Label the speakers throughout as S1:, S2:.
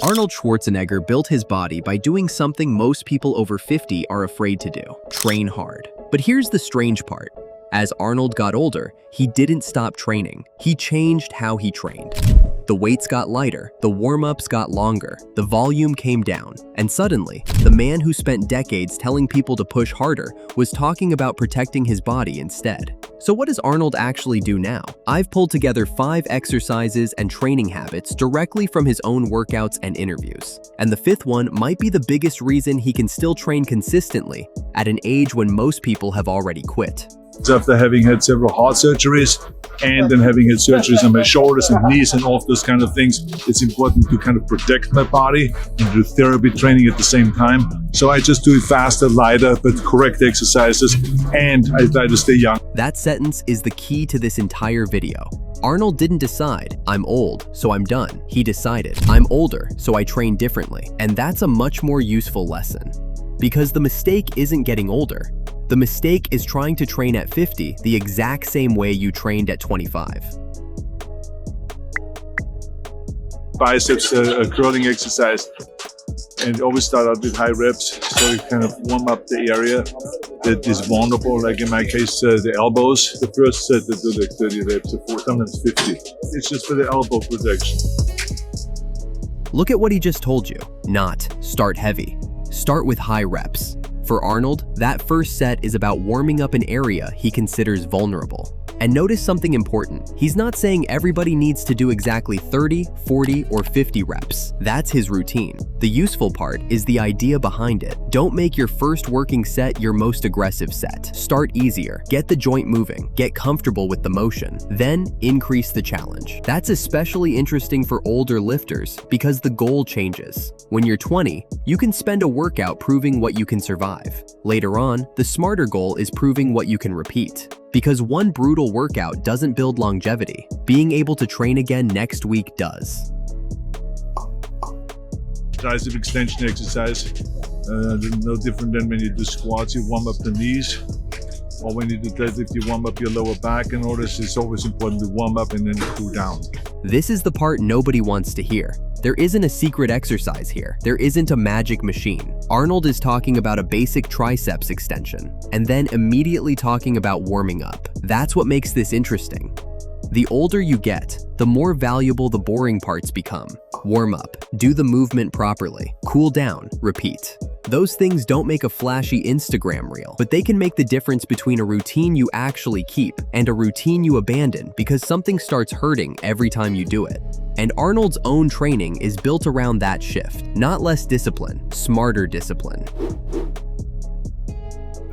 S1: Arnold Schwarzenegger built his body by doing something most people over 50 are afraid to do: train hard. But here's the strange part. As Arnold got older, he didn't stop training. He changed how he trained. The weights got lighter, the warm-ups got longer, the volume came down, and suddenly, the man who spent decades telling people to push harder was talking about protecting his body instead. So what does Arnold actually do now? I've pulled together 5 exercises and training habits directly from his own workouts and interviews. And the 5th one might be the biggest reason he can still train consistently at an age when most people have already quit.
S2: After having had several heart surgeries and then having had surgeries on my shoulders and knees and all of those kind of things, it's important to kind of protect my body and do therapy training at the same time. So I just do it faster, lighter, but correct exercises, and I try to stay young.
S1: That sentence is the key to this entire video. Arnold didn't decide, I'm old, so I'm done. He decided, I'm older, so I train differently. And that's a much more useful lesson. Because the mistake isn't getting older. The mistake is trying to train at 50 the exact same way you trained at 25.
S2: Biceps curling exercise, and always start out with high reps, so you kind of warm up the area that is vulnerable, like in my case, the elbows. The first set I do like 30 reps, or sometimes 50. It's just for the elbow protection.
S1: Look at what he just told you. Not start heavy. Start with high reps. For Arnold, that first set is about warming up an area he considers vulnerable. And notice something important. He's not saying everybody needs to do exactly 30, 40, or 50 reps. That's his routine. The useful part is the idea behind it. Don't make your first working set your most aggressive set. Start easier, get the joint moving, get comfortable with the motion, then increase the challenge. That's especially interesting for older lifters because the goal changes. When you're 20, you can spend a workout proving what you can survive. Later on, the smarter goal is proving what you can repeat. Because one brutal workout doesn't build longevity, being able to train again next week does.
S2: Tricep extension exercise, no different than when you do squats, you warm up the knees. Or when you do deadlift, you warm up your lower back, and all this. It's always important to warm up and then cool down.
S1: This is the part nobody wants to hear. There isn't a secret exercise here. There isn't a magic machine. Arnold is talking about a basic triceps extension, and then immediately talking about warming up. That's what makes this interesting. The older you get, the more valuable the boring parts become. Warm up, do the movement properly, cool down, repeat. Those things don't make a flashy Instagram reel, but they can make the difference between a routine you actually keep and a routine you abandon because something starts hurting every time you do it. And Arnold's own training is built around that shift. Not less discipline, smarter discipline.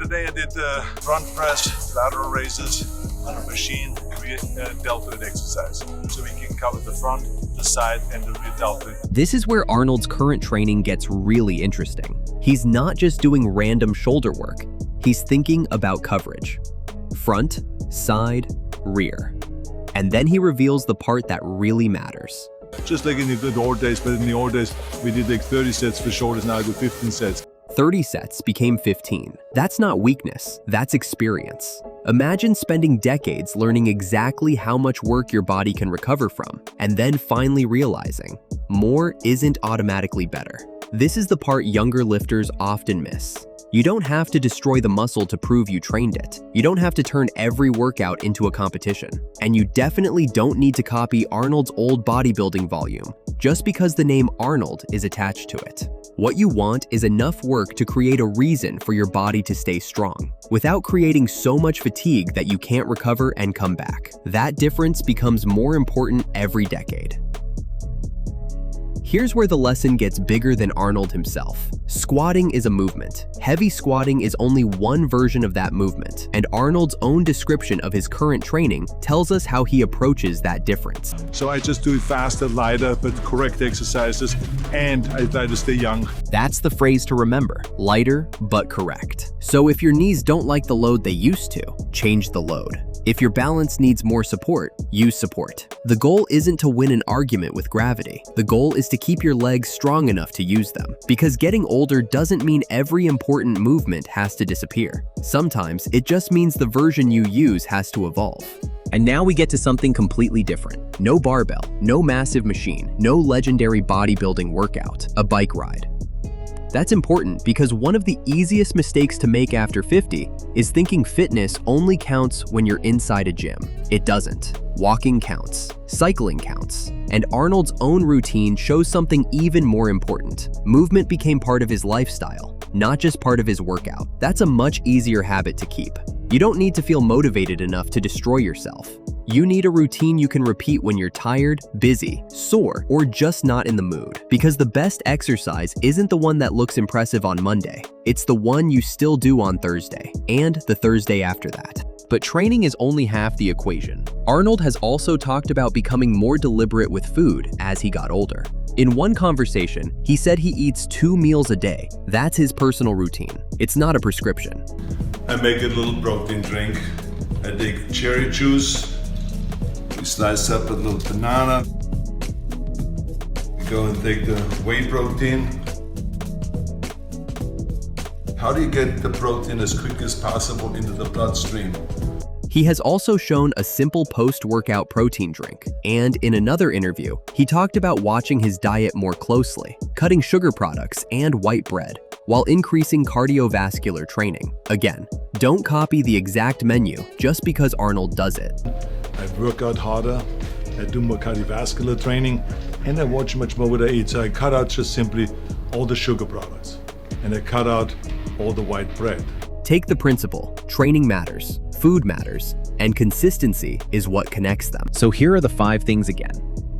S2: Today I did front press, lateral raises on a machine, rear deltoid exercise. So we can cover the front, the side, and the rear deltoid.
S1: This is where Arnold's current training gets really interesting. He's not just doing random shoulder work. He's thinking about coverage. Front, side, rear. And then he reveals the part that really matters.
S2: Just like in the old days, but in the old days, we did like 30 sets for shoulders, now I do 15 sets.
S1: 30 sets became 15. That's not weakness, that's experience. Imagine spending decades learning exactly how much work your body can recover from, and then finally realizing more isn't automatically better. This is the part younger lifters often miss. You don't have to destroy the muscle to prove you trained it. You don't have to turn every workout into a competition. And you definitely don't need to copy Arnold's old bodybuilding volume just because the name Arnold is attached to it. What you want is enough work to create a reason for your body to stay strong, without creating so much fatigue that you can't recover and come back. That difference becomes more important every decade. Here's where the lesson gets bigger than Arnold himself. Squatting is a movement. Heavy squatting is only one version of that movement, and Arnold's own description of his current training tells us how he approaches that difference.
S2: So I just do it faster, lighter, but correct exercises, and I try to stay young.
S1: That's the phrase to remember, lighter but correct. So if your knees don't like the load they used to, change the load. If your balance needs more support, use support. The goal isn't to win an argument with gravity. The goal is to keep your legs strong enough to use them. Because getting older doesn't mean every important movement has to disappear. Sometimes it just means the version you use has to evolve. And now we get to something completely different. No barbell, no massive machine, no legendary bodybuilding workout, a bike ride. That's important because one of the easiest mistakes to make after 50 is thinking fitness only counts when you're inside a gym. It doesn't. Walking counts. Cycling counts. And Arnold's own routine shows something even more important. Movement became part of his lifestyle, not just part of his workout. That's a much easier habit to keep. You don't need to feel motivated enough to destroy yourself. You need a routine you can repeat when you're tired, busy, sore, or just not in the mood. Because the best exercise isn't the one that looks impressive on Monday. It's the one you still do on Thursday, and the Thursday after that. But training is only half the equation. Arnold has also talked about becoming more deliberate with food as he got older. In one conversation, he said he eats 2 meals a day. That's his personal routine. It's not a prescription.
S3: I make a little protein drink. I take cherry juice. We slice up a little banana. We go and take the whey protein. How do you get the protein as quick as possible into the bloodstream?
S1: He has also shown a simple post-workout protein drink, and in another interview, he talked about watching his diet more closely, cutting sugar products and white bread, while increasing cardiovascular training. Again, don't copy the exact menu just because Arnold does it.
S4: I work out harder, I do more cardiovascular training, and I watch much more what I eat. So I cut out just simply all the sugar products, and I cut out all the white bread.
S1: Take the principle, training matters, food matters, and consistency is what connects them. So here are the 5 things again.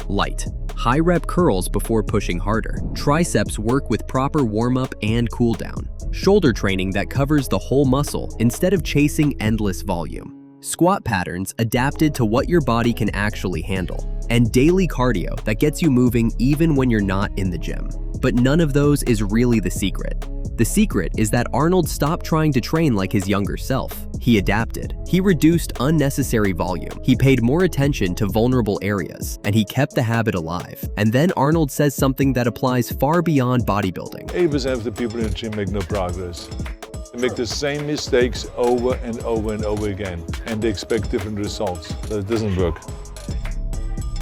S1: Light. High rep curls before pushing harder. Triceps work with proper warm-up and cool down. Shoulder training that covers the whole muscle instead of chasing endless volume. Squat patterns adapted to what your body can actually handle. And daily cardio that gets you moving even when you're not in the gym. But none of those is really the secret. The secret is that Arnold stopped trying to train like his younger self. He adapted. He reduced unnecessary volume. He paid more attention to vulnerable areas, and he kept the habit alive. And then Arnold says something that applies far beyond bodybuilding.
S4: 80% of the people in the gym make no progress. They make the same mistakes over and over and over again, and they expect different results. So it doesn't work.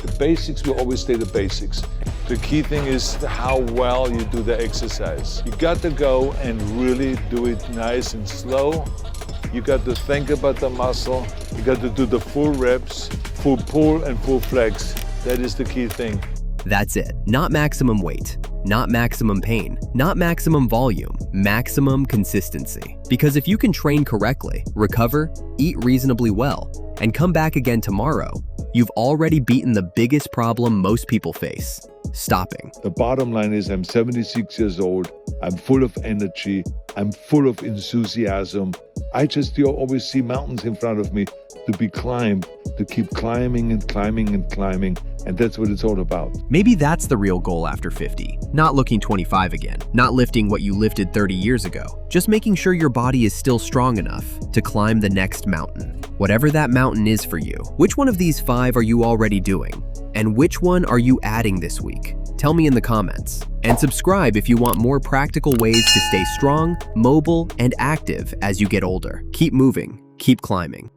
S4: The basics will always stay the basics. The key thing is how well you do the exercise. You got to go and really do it nice and slow. You got to think about the muscle. You got to do the full reps, full pull and full flex. That is the key thing.
S1: That's it. Not maximum weight, not maximum pain, not maximum volume, maximum consistency. Because if you can train correctly, recover, eat reasonably well, and come back again tomorrow, you've already beaten the biggest problem most people face: stopping.
S4: The bottom line is I'm 76 years old. I'm full of energy. I'm full of enthusiasm. I just always see mountains in front of me to be climbed, to keep climbing and climbing and climbing. And that's what it's all about.
S1: Maybe that's the real goal after 50. Not looking 25 again, not lifting what you lifted 30 years ago, just making sure your body is still strong enough to climb the next mountain. Whatever that mountain is for you. Which one of these 5 are you already doing? And which one are you adding this week? Tell me in the comments. And subscribe if you want more practical ways to stay strong, mobile, and active as you get older. Keep moving, keep climbing.